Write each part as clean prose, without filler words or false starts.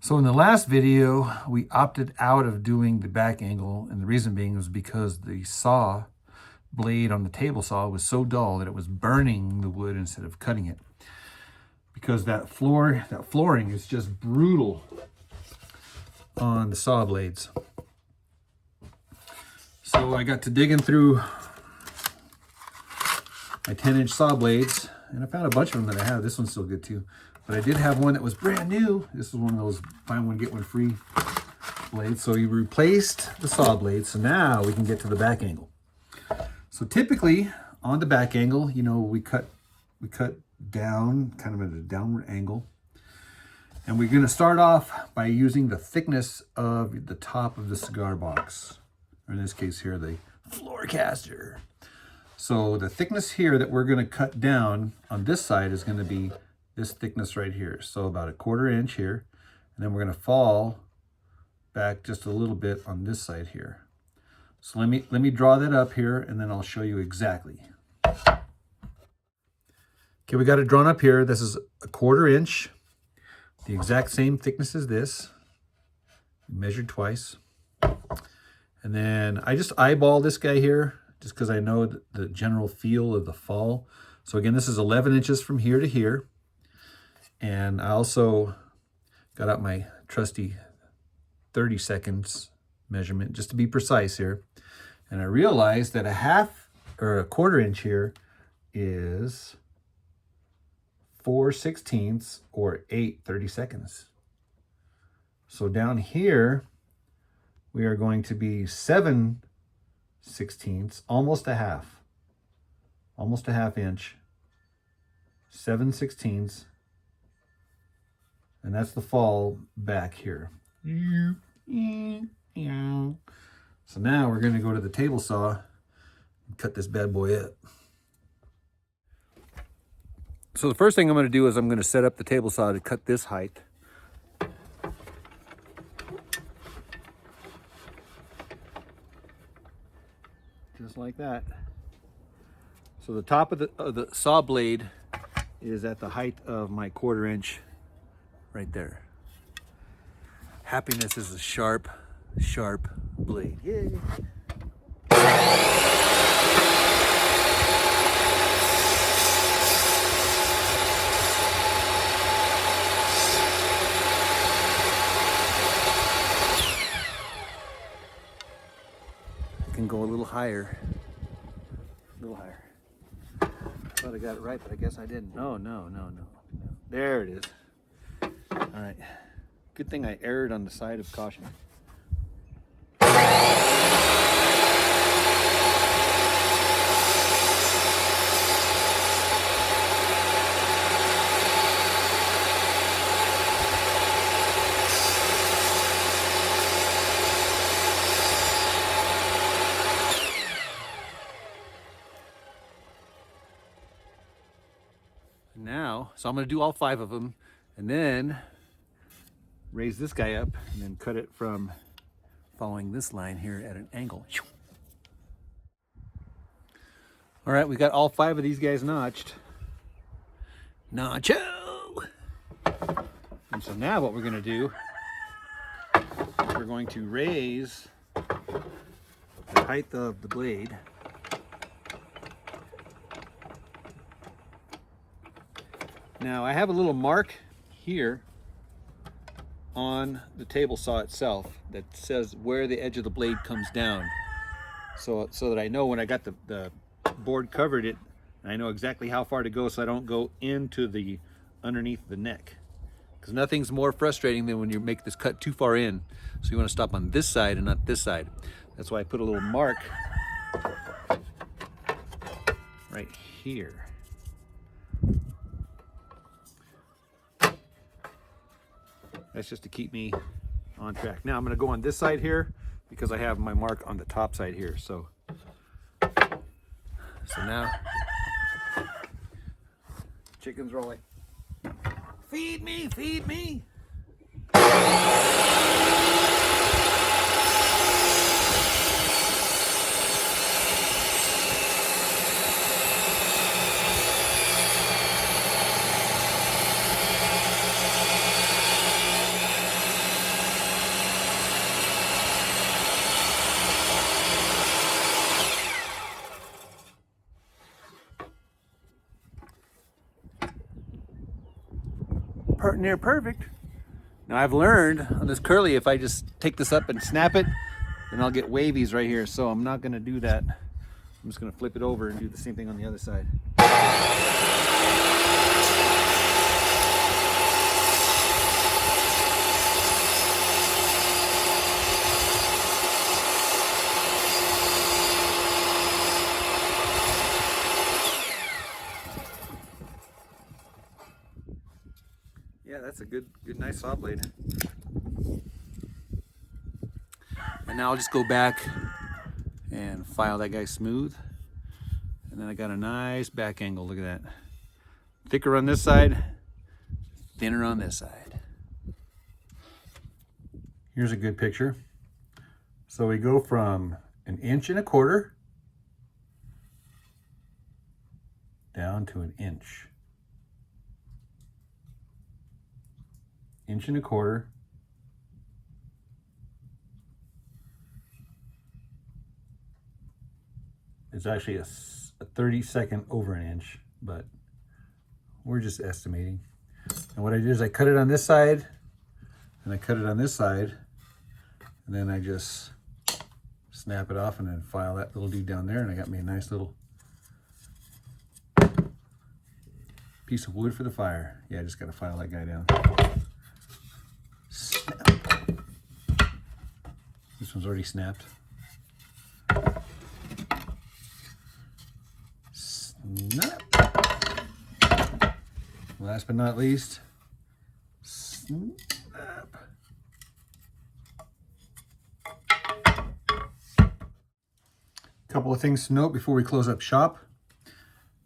So in the last video, we opted out of doing the back angle, and the reason being was because the saw blade on the table saw was so dull that it was burning the wood instead of cutting it. Because that flooring is just brutal on the saw blades. So I got to digging through my 10-inch saw blades, and I found a bunch of them that I have. This one's still good too. But I did have one that was brand new. This is one of those buy one, get one free blades. So we replaced the saw blade. So now we can get to the back angle. So typically on the back angle, you know, we cut down kind of at a downward angle. And we're going to start off by using the thickness of the top of the cigar box. Or in this case here, the floor caster. So the thickness here that we're going to cut down on this side is going to be this thickness right here. So about 1/4 inch here. And then we're going to fall back just a little bit on this side here. So let me draw that up here, and then I'll show you exactly. Okay, we got it drawn up here. This is 1/4 inch, the exact same thickness as this. Measured twice. And then I just eyeball this guy here, just because I know the general feel of the fall. So again, this is 11 inches from here to here. And I also got out my trusty 30 seconds measurement, just to be precise here. And I realized that 1/4 inch here is 4/16 or 8 30-seconds. So down here, we are going to be 7/16, almost a half inch, 7/16, and that's the fall back here. So now we're going to go to the table saw and cut this bad boy up. So the first thing I'm going to do is I'm going to set up the table saw to cut this height. Just like that. So the top of the saw blade is at the height of my 1/4 inch right there. Happiness is a sharp blade. Yay. Can go a little higher. Thought I got it right, but I guess I didn't. No. There it is. All right. Good thing I erred on the side of caution. Now, so I'm going to do all 5 of them, and then raise this guy up, and then cut it from following this line here at an angle. All right, we got all 5 of these guys notched. Nacho! And so now what we're going to do, we're going to raise the height of the blade. Now I have a little mark here on the table saw itself that says where the edge of the blade comes down, so that I know when I got the board covered it, I know exactly how far to go, so I don't go into the underneath the neck, because nothing's more frustrating than when you make this cut too far in. So you want to stop on this side and not this side. That's why I put a little mark right here. That's just to keep me on track. Now I'm going to go on this side here because I have my mark on the top side here. So now, chickens rolling. Feed me, feed me. near perfect. Now I've learned on this curly, if I just take this up and snap it, then I'll get wavies right here. So I'm not gonna do that. I'm just gonna flip it over and do the same thing on the other side. Yeah, that's a good nice saw blade. And now I'll just go back and file that guy smooth. And then I got a nice back angle, look at that. Thicker on this side, thinner on this side. Here's a good picture. So we go from 1.25 inches down to 1 inch. 1.25 inches. It's actually a 32nd over an inch, but we're just estimating. And what I did is I cut it on this side, and I cut it on this side, and then I just snap it off and then file that little dude down there, and I got me a nice little piece of wood for the fire. Yeah, I just got to file that guy down. Snap. This one's already snapped. Snap. Last but not least, snap. Couple of things to note before we close up shop.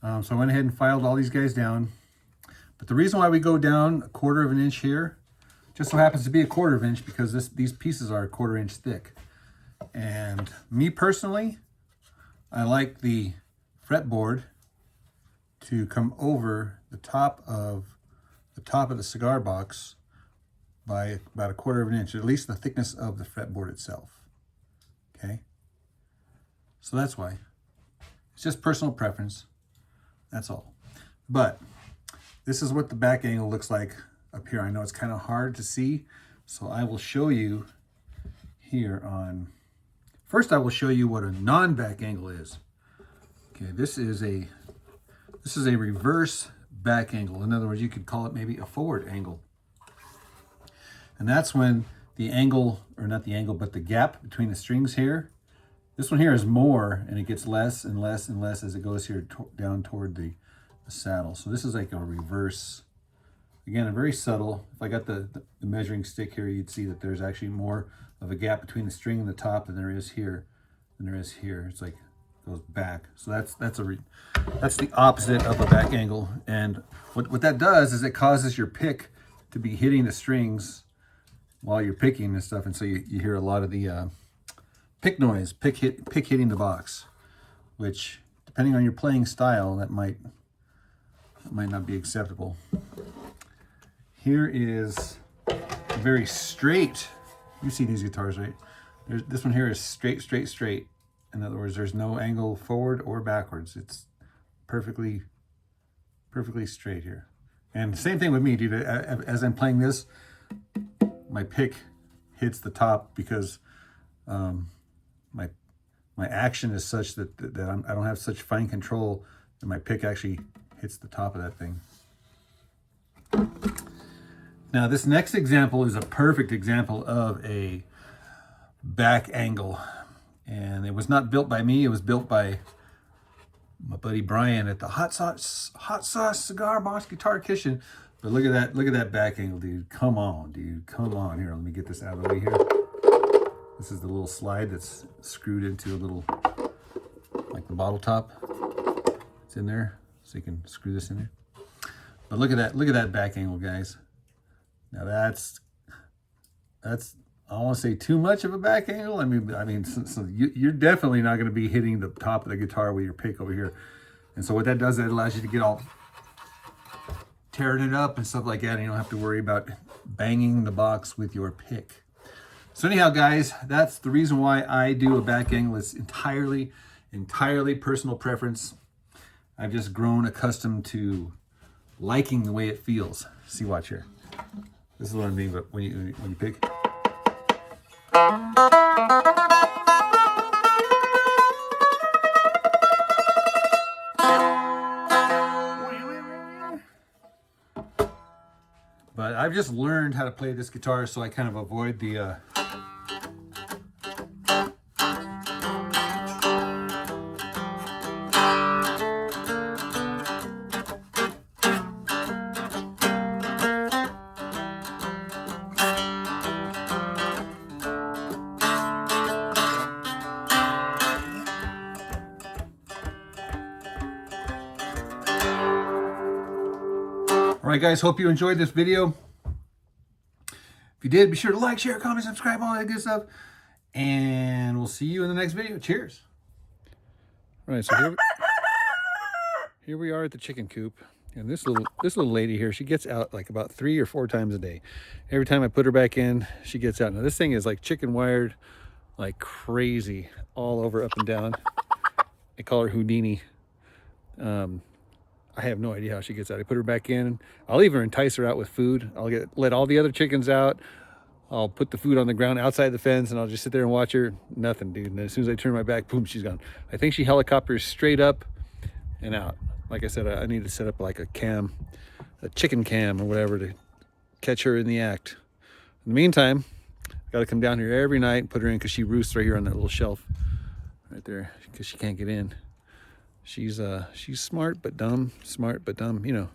So I went ahead and filed all these guys down. But the reason why we go down 1/4 inch here just so happens to be 1/4 inch because these pieces are 1/4 inch thick. And me personally, I like the fretboard to come over the top of the cigar box by about 1/4 inch, at least the thickness of the fretboard itself. Okay, so that's why. It's just personal preference. That's all. But this is what the back angle looks like up here. I know it's kind of hard to see, so I will show you here on. First, I will show you what a non-back angle is. Okay, this is a reverse back angle. In other words, you could call it maybe a forward angle. And that's when the angle, or not the angle, but the gap between the strings here, this one here is more, and it gets less and less and less as it goes here down toward the saddle. So this is like a reverse. Again, a very subtle. If I got the measuring stick here, you'd see that there's actually more of a gap between the string and the top than there is here. It's like goes back. So that's the opposite of a back angle. And what that does is it causes your pick to be hitting the strings while you're picking and stuff. And so you hear a lot of the pick noise, pick hitting the box, which depending on your playing style, that might not be acceptable. Here is a very straight. You've seen these guitars, right? This one here is straight, straight, straight. In other words, there's no angle forward or backwards. It's perfectly straight here. And same thing with me, dude. As I'm playing this, my pick hits the top because my action is such that I don't have such fine control, and my pick actually hits the top of that thing. Now, this next example is a perfect example of a back angle. And it was not built by me. It was built by my buddy Brian at the Hot Sauce Cigar Box Guitar Kitchen. But look at that back angle, dude. Come on, dude. Come on. Here, let me get this out of the way here. This is the little slide that's screwed into a little, like the bottle top. It's in there, so you can screw this in there. But look at that back angle, guys. Now that's I don't want to say too much of a back angle. I mean, so you're definitely not going to be hitting the top of the guitar with your pick over here. And so what that does, it allows you to get all tearing it up and stuff like that. And you don't have to worry about banging the box with your pick. So anyhow, guys, that's the reason why I do a back angle. It's entirely personal preference. I've just grown accustomed to liking the way it feels. See, watch here. This is what I mean, but when you pick. But I've just learned how to play this guitar, so I kind of avoid the All right, guys, hope you enjoyed this video. If you did, be sure to like, share, comment, subscribe, all that good stuff. And we'll see you in the next video. Cheers. All right, so here we are at the chicken coop. And this little lady here, she gets out like about 3 or 4 times a day. Every time I put her back in, she gets out. Now this thing is like chicken wired like crazy all over, up and down. I call her Houdini. I have no idea how she gets out. I put her back in. I'll even entice her out with food. I'll let all the other chickens out. I'll put the food on the ground outside the fence, and I'll just sit there and watch her. Nothing, dude. And as soon as I turn my back, boom, she's gone. I think she helicopters straight up and out. Like I said, I need to set up like a cam, a chicken cam or whatever, to catch her in the act. In the meantime, I got to come down here every night and put her in, because she roosts right here on that little shelf right there, because she can't get in. She's smart but dumb, you know.